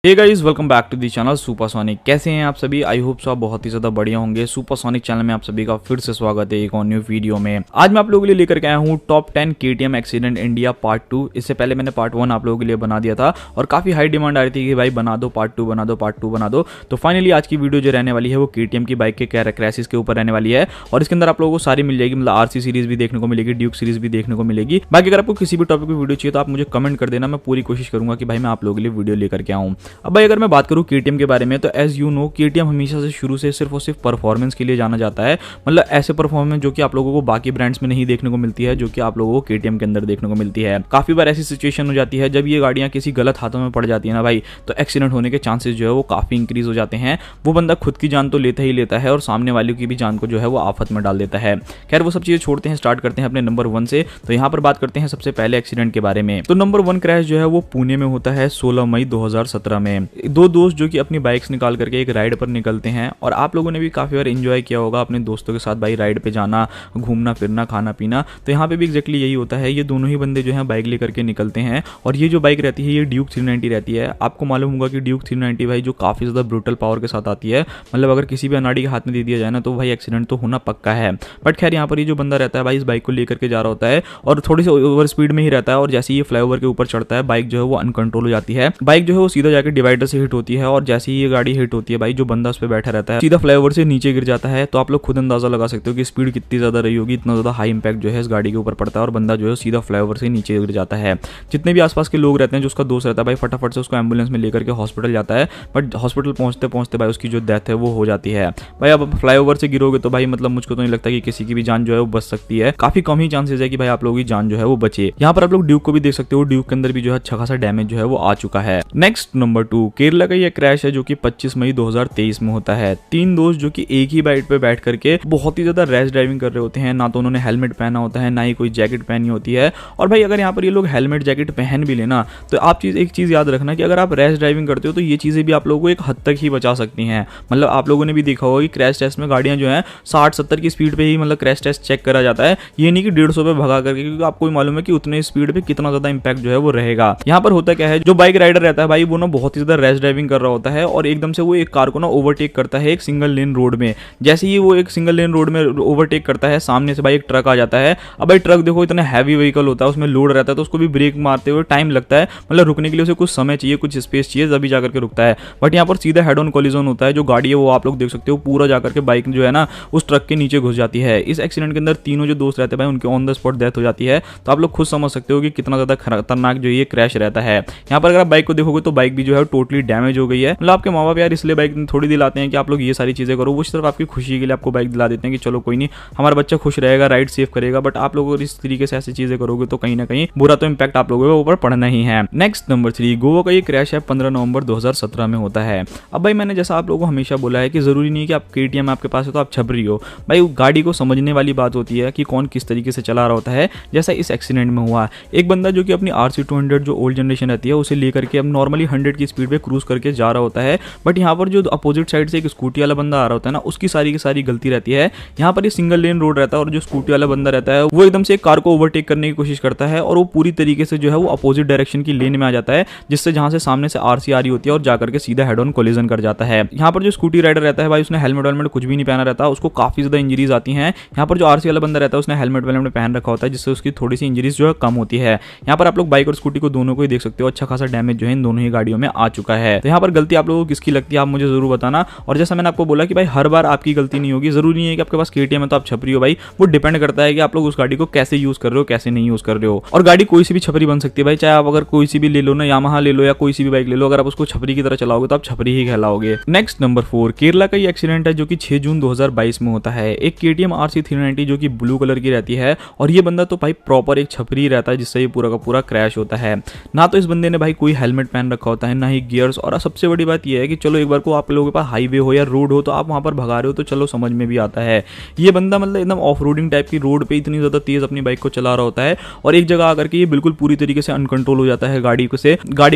Hey guys, welcome back to the channel Supersonic. कैसे हैं आप सभी? आई होप सो आप बहुत ही ज्यादा बढ़िया होंगे। सुपरसोनिक चैनल में आप सभी का फिर से स्वागत है एक और न्यू वीडियो में। आज मैं आप लोगों के लिए लेकर के आया हूं top 10 KTM accident India part 2। इससे पहले मैंने पार्ट 1 आप लोगों के लिए बना दिया था और काफी हाई डिमांड आ रही थी कि भाई बना दो पार्ट 2 बना दो, पार्ट 2 बना दो। तो फाइनली आज की वीडियो जो रहने वाली है वो केटीएम की बाइक के क्रैशेस के ऊपर रहने वाली है और इसके अंदर आप लोगों को सारी मिल जाएगी, मतलब आरसी सीरीज भी देखने को मिलेगी, ड्यूक सीरीज भी देखने को मिलेगी। बाकी अगर आपको किसी भी टॉपिक की वीडियो चाहिए तो आप मुझे कमेंट कर देना, मैं पूरी कोशिश करूंगा कि भाई मैं आप लोगों के लिए वीडियो लेकर के आऊं। अब भाई अगर मैं बात करूं केटीएम के बारे में तो एज यू नो केटीएम हमेशा से शुरू से सिर्फ और सिर्फ परफॉर्मेंस के लिए जाना जाता है, मतलब ऐसे परफॉर्मेंस जो कि आप लोगों को बाकी ब्रांड्स में नहीं देखने को मिलती है, जो कि आप लोगों को केटीएम के अंदर देखने को मिलती है। काफी बार ऐसी सिचुएशन हो जाती है जब ये गाड़ियां किसी गलत हाथों में पड़ जाती है ना भाई, तो एक्सीडेंट होने के चांसेस जो है वो काफी इंक्रीज हो जाते हैं। वो बंदा खुद की जान तो लेता ही लेता है और सामने वाले की भी जान को जो है वो आफत में डाल देता है। खैर वो सब चीजें छोड़ते हैं, स्टार्ट करते हैं अपने नंबर 1 से। तो यहाँ पर बात करते हैं सबसे पहले एक्सीडेंट के बारे में। तो नंबर 1 क्रैश जो है वो पुणे में होता है 16 मई 2017 में। दो दोस्त जो कि अपनी बाइक्स निकाल करके एक राइड पर निकलते हैं और आप लोगों ने भी काफी बार एंजॉय किया होगा अपने दोस्तों के साथ भाई राइड पे जाना, घूमना फिरना, खाना पीना। तो यहाँ पे भी एग्जैक्टली यही होता है। ये दोनों ही बंदे जो है बाइक लेकर के निकलते हैं और ये जो बाइक रहती है ये ड्यूक 390 रहती है। आपको मालूम होगा कि ड्यूक 390 भाई जो काफी ज्यादा ब्रूटल पावर के साथ आती है, मतलब अगर किसी भी अनाड़ी के हाथ में दे दिया जाए ना तो भाई एक्सीडेंट तो होना पक्का है। बट खैर यहाँ पर ये जो बंदा रहता है भाई इस बाइक को लेकर के जा रहा होता है और थोड़ी सी ओवर स्पीड में ही रहता है और जैसे ही ये फ्लाईओवर के ऊपर चढ़ता है बाइक जो है वो अनकंट्रोल हो जाती है। बाइक जो है वो सीधा जाकर डिवाइडर से हिट होती है और जैसे ही ये गाड़ी हिट होती है भाई जो बंदा उस पर बैठा रहता है सीधा फ्लाईओवर से नीचे गिर जाता है। तो आप लोग खुद अंदाजा लगा सकते हो कि स्पीड कितनी ज्यादा रही होगी, इतना ज्यादा हाई इंपैक्ट जो है इस गाड़ी के ऊपर पड़ता है और बंदा जो है सीधा फ्लाईओवर से नीचे गिर जाता है। जितने भी आसपास के लोग रहते हैं जो उसका दोस्त रहता है भाई फटाफट से उसको एम्बुलेंस में लेकर के हॉस्पिटल जाता है, बट हॉस्पिटल पहुंचते पहुंचते भाई उसकी जो डेथ है वो हो जाती है। भाई अब फ्लाईओवर से गिरोगे तो भाई मतलब मुझको तो नहीं लगता कि किसी की भी जान जो है वो बच सकती है। काफी कम ही चांसेस है कि भाई आप लोगों की जान जो है वो बचे। यहाँ पर आप लोग ड्यूक को भी देख सकते हो, ड्यूक के अंदर भी जो है अच्छा खासा डैमेज जो है वो आ चुका है। नेक्स्ट नंबर 2 केरला का ये क्रैश है जो कि 25 मई 2023 में होता है। 3 दोस्त जो कि एक ही बाइक पे बैठ करके बहुत ही ज्यादा रैश ड्राइविंग कर रहे होते हैं, ना तो उन्होंने हेलमेट पहना होता है ना ही कोई जैकेट पहनी होती है। और भाई अगर यहाँ पर ये लोग हेलमेट जैकेट पहन भी लेना तो आप एक चीज याद रखना कि अगर आप रैश ड्राइविंग करते हो तो ये चीजें भी आप लोगों को एक हद तक ही बचा सकती हैं। मतलब आप लोगों ने भी देखा होगा कि क्रैश टेस्ट में गाड़ियां जो है 60-70 की स्पीड पे ही मतलब क्रैश टेस्ट चेक करा जाता है, ये नहीं कि 150 पे भगा करके, क्योंकि आपको मालूम है कि उतने स्पीड पे कितना ज्यादा इंपैक्ट जो है वो रहेगा। यहाँ पर होता क्या है, जो बाइक राइडर रहता है भाई वो ना बहुत ही ज्यादा रैश ड्राइविंग कर रहा होता है और एकदम से वो एक कार को ना ओवरटेक करता है एक सिंगल लेन रोड में। जैसे ही वो एक सिंगल लेन रोड में ओवरटेक करता है सामने से भाई एक ट्रक आ जाता है। अब भाई ट्रक देखो इतना हैवी व्हीकल होता है, उसमें लोड रहता है तो उसको भी ब्रेक मारते हुए टाइम लगता है, मतलब रुकने के लिए उसे कुछ समय चाहिए, कुछ स्पेस चाहिए, तभी जाकर के रुकता है। बट यहाँ पर सीधा हेड ऑन कोलिजन होता है। जो गाड़ी है वो आप लोग देख सकते हो पूरा जाकर के बाइक जो है ना उस ट्रक के नीचे घुस जाती है। इस एक्सीडेंट के अंदर तीनों जो दोस्त रहते हैं भाई उनके ऑन द स्पॉट डेथ हो जाती है। तो आप लोग खुद समझ सकते हो कि कितना ज्यादा खतरनाक जो ये क्रैश रहता है। यहाँ पर अगर आप बाइक को देखोगे तो बाइक भी जो है टोटली डैमेज हो गई है। मतलब आपके माँ बाप यार इसलिए बाइक थोड़ी दिलाते हैं कि आप लोग ये सारी चीजें करो, वो सिर्फ आपकी खुशी के लिए आपको बाइक दिला देते हैं कि चलो कोई नहीं हमारा बच्चा खुश रहेगा, राइड सेफ करेगा। बट आप लोग इस तरीके से ऐसी चीजें करोगे तो कहीं ना कहीं बुरा तो इंपैक्ट आप लोगों के ऊपर पड़ना ही है। नेक्स्ट नंबर 3 गोवा का ये क्रैश है 15 नवंबर 2017 में होता है। अब भाई मैंने जैसा आप लोगों को हमेशा बोला है कि जरूरी नहीं है कि आप केटीएम आपके पास है तो आप छपरी हो। भाई गाड़ी को समझने वाली बात होती है कि कौन किस तरीके से चला रहा होता है। जैसा इस एक्सीडेंट में हुआ, एक बंदा जो कि अपनी RC200 जो ओल्ड जनरेशन रहती है उसे लेकर के अब नॉर्मली 100 की स्पीड पे क्रूज करके जा रहा होता है। बट यहाँ पर जो अपोजिट साइड से एक स्कूटी वाला बंदा आ रहा होता है ना उसकी सारी की सारी गलती रहती है। यहाँ पर ये सिंगल लेन रोड रहता है और जो स्कूटी वाला बंदा रहता है वो एकदम से एक कार को ओवरटेक करने की कोशिश करता है और वो पूरी तरीके से जो है वो अपोजिट डायरेक्शन की लेन में आ जाता है, जिससे जहां से सामने से आरसी आ रही होती है और जाकर के सीधा हेड ऑन कोलिजन कर जाता है। यहाँ पर जो स्कूटी राइडर रहता है भाई उसने हेलमेट कुछ भी नहीं पहना रहता, उसको काफी ज्यादा इंजरीज आती हैं। यहाँ पर जो आरसी वाला बंदा रहता है उसने हेलमेट पहन रखा होता है, जिससे उसकी थोड़ी सी इंजरीज जो है कम होती है। यहाँ पर आप लोग बाइक और स्कूटी को दोनों को ही देख सकते हो, अच्छा खासा डैमेज जो है इन दोनों ही गाड़ियों में आ चुका है। तो यहाँ पर गलती आप लोगों को किसकी लगती है आप मुझे जरूर बताना। और जैसा मैंने आपको बोला कि भाई हर बार आपकी गलती नहीं होगी, जरूरी नहीं है कि आपके पास केटीएम है तो आप छपरी हो। भाई वो डिपेंड करता है कि आप लोग उस गाड़ी को कैसे यूज कर रहे हो, कैसे नहीं यूज कर रहे हो। और गाड़ी कोई सी भी छपरी बन सकती है भाई, चाहे आप अगर कोई सी भी ले लो ना, यामाहा ले लो या कोई सी भी बाइक ले लो, अगर आप उसको छपरी की तरह चलाओगे तो आप छपरी ही कहलाओगे। नेक्स्ट नंबर 4 केरला का ये एक्सीडेंट है जो कि 6 जून 2022 में होता है। एक केटीएम RC390 जो कि ब्लू कलर की रहती है और ये बंदा तो भाई प्रॉपर एक छपरी रहता है, जिससे ये पूरा का पूरा क्रैश होता है। ना तो इस बंदे ने भाई कोई हेलमेट पहन रखा होता है, ना ही गियर्स। और सबसे बड़ी बात यह है कि चलो एक बार को आप लोगों के पास हाईवे हो या रोड हो तो आप वहां पर भगा रहे हो तो चलो समझ में भी आता है। ये बंदा मतलब एकदम ऑफ रोडिंग टाइप की रोड पे इतनी ज्यादा तेज अपनी बाइक को चला रहा होता है और एक जगह आकर के ये बिल्कुल पूरी तरीके से अनकंट्रोल हो जाता है। गाड़ी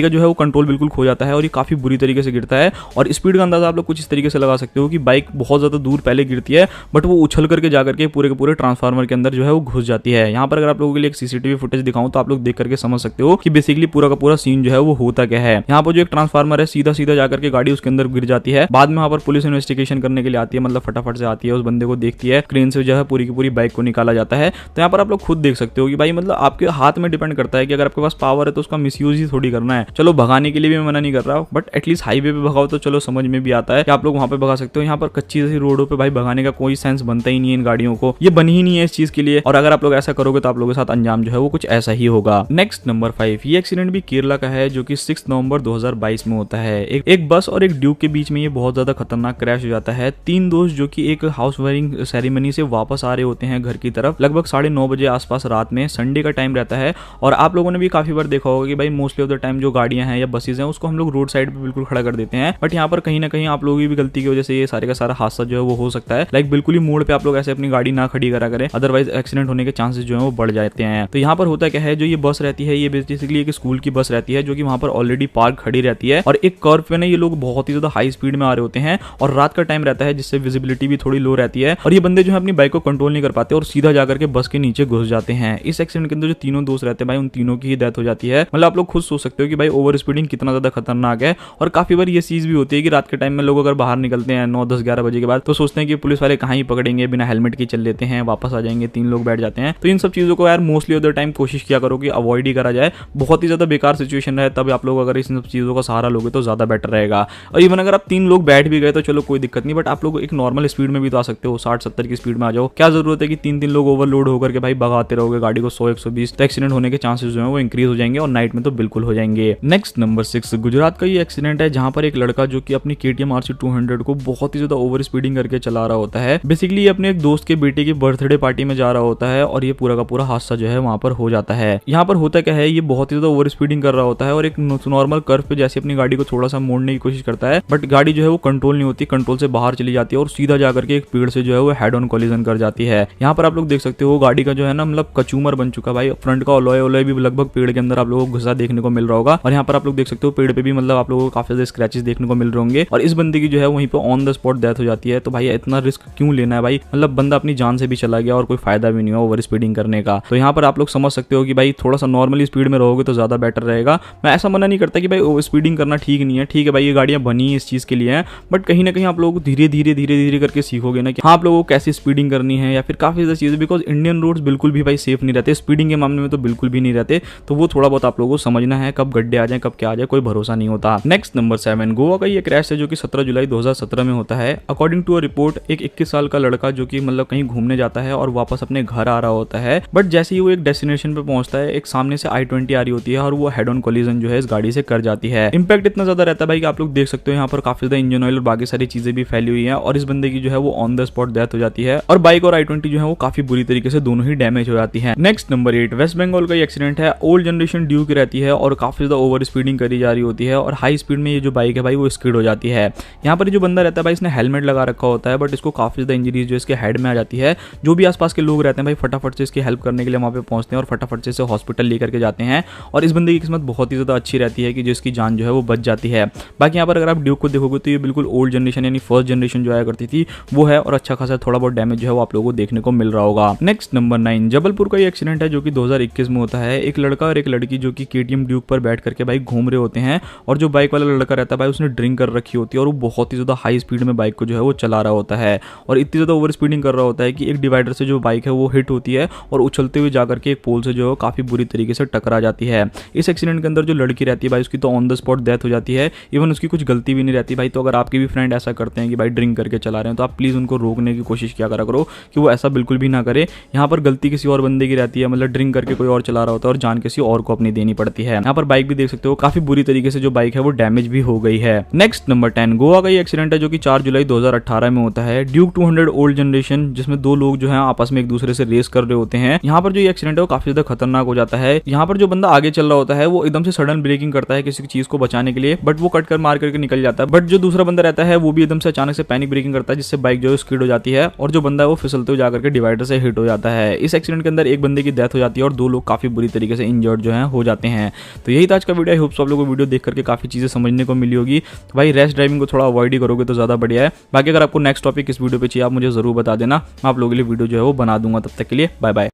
का जो है वो कंट्रोल बिल्कुल खो जाता है और ये काफी बुरी तरीके से गिरता है। और स्पीड का अंदाजा आप लोग कुछ इस तरीके से लगा सकते हो कि बाइक बहुत ज्यादा दूर पहले गिरती है बट वो उछल करके जाकर के पूरे ट्रांसफार्मर के अंदर जो है वो घुस जाती है। यहाँ पर अगर आप लोगों के लिए एक सीसीटीवी फुटेज दिखाऊं तो आप लोग देख करके समझ सकते हो कि बेसिकली पूरा का पूरा सीन जो है वो होता क्या है। यहाँ पर जो जो एक ट्रांसफार्मर है सीधा सीधा जाकर के गाड़ी उसके अंदर गिर जाती है। बाद में वहां पर पुलिस इन्वेस्टिगेशन करने के लिए आती है, मतलब फटाफट से आती है, उस बंदे को देखती है, क्रेन से जो है पूरी की पूरी बाइक को निकाला जाता है। तो यहाँ पर आप लोग खुद देख सकते हो कि भाई मतलब आपके हाथ में डिपेंड करता है कि अगर आपके पास पावर है तो उसका मिसयूज ही थोड़ी करना है। चलो भगाने के लिए भी मैं मना नहीं कर रहा हूँ, बट एटलीस्ट हाईवे पे भगाओ तो चलो समझ में भी आता है कि आप लोग वहां पे भगा सकते हो। यहाँ पर कच्ची जैसी रोडों पे भाई भगाने का कोई सेंस बनता ही नहीं है इन गाड़ियों को, ये बनी ही नहीं है इस चीज के लिए। और अगर आप लोग ऐसा करोगे तो आप लोगों के साथ अंजाम जो है वो कुछ ऐसा ही होगा। नेक्स्ट नंबर 5, ये एक्सीडेंट भी केरला का है जो कि 6 नवंबर 2022 में होता है। एक बस और एक ड्यूक के बीच में ये बहुत ज्यादा खतरनाक क्रैश हो जाता है। 3 दोस्त जो कि एक हाउस वायरिंग सेरेमनी से वापस आ रहे होते हैं घर की तरफ, लगभग 9:30 बजे आसपास रात में, संडे का टाइम रहता है। और आप लोगों ने भी काफी बार देखा होगा कि भाई मोस्टली ऑफ द टाइम जो गाड़ियां हैं या बसेज हैं उसको हम लोग रोड साइड पे बिल्कुल खड़ा कर देते हैं, बट यहाँ पर कहीं ना कहीं आप लोगों की भी गलती की वजह से ये सारे का सारा हादसा जो है वो हो सकता है। लाइक बिल्कुल ही मोड़ पे आप लोग ऐसे अपनी गाड़ी ना खड़ी करा करें, अदरवाइज एक्सीडेंट होने के चांसेस जो है वो बढ़ जाते हैं। तो यहाँ पर होता क्या है, जो ये बस रहती है ये बेसिकली एक स्कूल की बस रहती है जो कि वहां पर ऑलरेडी पार्क खड़ी रहती है। और एक कर्व पे ना ये लोग बहुत ही ज्यादा हाई स्पीड में आ रहे होते हैं और रात का टाइम रहता है जिससे विजिबिलिटी भी थोड़ी लो रहती है। और ये बंदे जो है अपनी बाइक को कंट्रोल नहीं कर पाते और सीधा जाकर के बस के नीचे घुस जाते हैं। इस एक्सीडेंट के अंदर जो तीनों दोस्त रहते हैं भाई उन तीनों की ही डेथ हो जाती है। मतलब आप लोग खुद सोच सकते हो कि भाई ओवर स्पीडिंग कितना ज्यादा खतरनाक है। और काफी बार ये चीज भी होती है कि रात के टाइम में लोग अगर बाहर निकलते हैं 9, 10, 11 बजे के बाद तो सोचते हैं कि पुलिस वाले कहाँ ही पकड़ेंगे, बिना हेलमेट के चल लेते हैं, वापस आ जाएंगे, 3 लोग बैठ जाते हैं। तो इन सब चीजों को यार मोस्टली ऑफ द टाइम कोशिश किया करो कि अवॉइड ही करा जाए। बहुत ही ज्यादा बेकार सिचुएशन है, तब आप लोग अगर इन सब चीजों का सहारा लोगे तो ज्यादा बेटर रहेगा। और इवन अगर आप 3 लोग बैठ भी गए तो चलो कोई दिक्कत नहीं, बट आप लोग एक नॉर्मल स्पीड में भी तो आ सकते हो, 60-70 की स्पीड में आ जाओ। क्या जरूरत है कि 3 लोग ओवरलोड होकर के भाई भगाते रहोगे गाड़ी को 100-120, तो एक्सीडेंट होने के चांसेस जो है वो इंक्रीज हो जाएंगे और नाइट में तो बिल्कुल हो जाएंगे। नेक्स्ट नंबर 6, गुजरात का ये एक्सीडेंट है जहां पर एक लड़का जो कि अपनी KTM RC 200 को बहुत ही ज्यादा ओवर स्पीडिंग करके चला रहा होता है। बेसिकली अपने एक दोस्त के बेटे की बर्थडे पार्टी में जा रहा होता है और ये पूरा का पूरा हादसा जो है वहां पर हो जाता है। यहाँ पर होता क्या है, ये बहुत ही ज्यादा ओवर स्पीडिंग कर रहा होता है और एक नॉर्मल कर्व पे जैसे अपनी गाड़ी को थोड़ा सा मोड़ने की कोशिश करता है, बट गाड़ी जो है वो कंट्रोल नहीं होती, कंट्रोल से बाहर चली जाती है और सीधा जाकर के एक पेड़ से जो है वो हेड ऑन कोलिजन कर जाती है। यहाँ पर आप लोग देख सकते हो गाड़ी का जो है ना मतलब कचूमर बन चुका भाई, फ्रंट का अलॉय भी लगभग पेड़ के अंदर आप लोगों को घुसा देखने को मिल रहा होगा। और यहाँ पर आप लोग देख सकते हो पेड़ पे भी मतलब आप लोगों को काफी ज्यादा स्क्रैचेस देखने को मिल रहे होंगे। और इस बंदे की जो है वहीं पे ऑन द स्पॉट डेथ हो जाती है। तो भाई इतना रिस्क क्यों लेना है भाई, मतलब बंदा अपनी जान से भी चला गया और कोई फायदा भी नहीं हुआ ओवर स्पीडिंग करने का। तो यहाँ पर आप लोग समझ सकते हो कि भाई थोड़ा सा नॉर्मली स्पीड में रहोगे तो ज्यादा बेटर रहेगा। मैं ऐसा मना नहीं करता कि भाई ओवर स्पीडिंग करना ठीक नहीं है, ठीक है भाई ये गाड़ियां बनी इस चीज के लिए हैं, बट कहीं ना कहीं आप लोग धीरे धीरे करके सीखोगे ना कि हाँ आप लोगों को कैसी स्पीडिंग करनी है या फिर काफी ज्यादा चीजें, बिकॉज इंडियन रोड्स बिल्कुल भी भाई सेफ नहीं रहते स्पीडिंग के मामले में, तो बिल्कुल भी नहीं रहते। तो वो थोड़ा बहुत आप लोगों को समझना है, कब गड्ढे आ जाए कब क्या आ जाए कोई भरोसा नहीं होता। नेक्स्ट नंबर 7, गोवा का ये क्रैश है जो कि 17 जुलाई 2017 में होता है। अकॉर्डिंग टू अ रिपोर्ट एक 21 साल का लड़का जो कि मतलब कहीं घूमने जाता है और वापस अपने घर आ रहा होता है, बट जैसे ही वो एक डेस्टिनेशन पे पहुंचता है एक सामने से I-20 आ रही होती है और वो हेड ऑन कोलिजन जो है इस गाड़ी से कर जाती है। इंपैक्ट इतना ज्यादा रहता है भाई कि आप लोग देख सकते हो यहाँ पर काफी ज्यादा इंजन ऑयल और बाकी सारी चीजें भी फैली हुई है और इस बंदे की जो है वो ऑन द स्पॉट डेथ हो जाती है और बाइक और I-20 जो है वो काफी बुरी तरीके से दोनों ही डैमेज हो जाती है। नेक्स्ट नंबर 8, वेस्ट बंगाल का एक्सीडेंट है। ओल्ड जनरेशन ड्यू की रहती है और काफी ज्यादा ओवर स्पीडिंग करी जा रही होती है और हाई स्पीड में ये जो बाइक है भाई वो स्किड हो जाती है। यहाँ पर जो बंदा रहता है भाई इसने हेलमेट लगा रखा होता है, बट इसको काफी ज्यादा इंजरीज जो इसके हेड में आ जाती है। जो भी आसपास के लोग रहते हैं भाई फटाफट से इसकी हेल्प करने के लिए वहां पे पहुंचते हैं और फटाफट से इसे हॉस्पिटल लेकर के जाते हैं और इस बंदे की किस्मत बहुत ही ज्यादा अच्छी रहती है कि जो इसकी जान जो है वो बच जाती है। बाकी यहाँ पर अगर आप ड्यूक को देखोगे तो ये बिल्कुल ओल्ड जनरेशन यानी फर्स्ट जनरेशन जो आया करती थी वो है और अच्छा खासा थोड़ा बहुत डैमेज जो है वो आप लोगों को देखने को मिल रहा होगा। नेक्स्ट नंबर 9, जबलपुर का ये एक्सीडेंट है जो कि 2021 में होता है। एक लड़का और एक लड़की जो कि KTM ड्यूक पर बैठ करके बाइक घूम रहे होते हैं और जो बाइक वाला लड़का रहता है भाई उसने ड्रिंक कर रखी होती है और वो बहुत ही ज्यादा हाई स्पीड में बाइक को जो है वो चला रहा होता है और इतनी ज्यादा ओवर स्पीडिंग कर रहा होता है कि एक डिवाइडर से जो बाइक है वो हिट होती है और उछलते हुए जाकर के एक पोल से जो है काफी बुरी तरीके से टकरा जाती है। इस एक्सीडेंट के अंदर जो लड़की रहती है भाई उसकी तो ऑन द स्पॉट डेथ हो जाती है, इवन उसकी कुछ गलती भी नहीं रहती भाई। तो अगर आपके भी फ्रेंड ऐसा करते हैं कि भाई ड्रिंक करके चला रहे हैं तो आप प्लीज उनको रोकने की कोशिश किया करा करो कि वो ऐसा बिल्कुल भी ना करे। यहाँ पर गलती किसी और बंदे की रहती है, मतलब ड्रिंक करके कोई और चला रहा होता है और जान किसी और को अपनी देनी पड़ती है। यहाँ पर बाइक भी देख सकते हो काफी बुरी तरीके से जो बाइक है वो डैमेज भी हो गई है। नेक्स्ट नंबर 10, गोवा का ये एक्सीडेंट है जो कि 4 जुलाई 2018 में होता है। ड्यूक 200 ओल्ड जनरेशन जिसमें 2 लोग जो है आपस में एक दूसरे से रेस कर रहे होते हैं। यहाँ पर जो ये एक्सीडेंट है वो काफी ज्यादा खतरनाक हो जाता है। यहाँ पर जो बंदा आगे चल रहा होता है वो एकदम से सडन ब्रेकिंग करता है किसी चीज को बचाने के लिए, बट वो कट कर मार करके निकल जाता है। बट जो दूसरा बंदा रहता है वो भी एकदम से अचानक से पैनिक ब्रेकिंग करता है जिससे बाइक जो है स्किड हो जाती है और जो बंदा है वो फिसलते हुए जाकर के डिवाइडर से हिट हो जाता है। इस एक्सीडेंट के अंदर एक बंदे की डेथ हो जाती है और 2 लोग काफी बुरी तरीके से इंजर्ड जो है हो जाते हैं। तो यही था आज का वीडियो। आई होप सब लोगों को वीडियो देख करके काफी चीजें समझने को मिली होगी। भाई रैश ड्राइविंग को थोड़ा अवॉइड ही करोगे तो ज्यादा बढ़िया है। बाकी अगर आपको नेक्स्ट टॉपिक इस वीडियो पे चाहिए आप मुझे जरूर बता देना, मैं आप लोगों के लिए वीडियो जो है वो बना दूंगा। तब तक के लिए बाय बाय।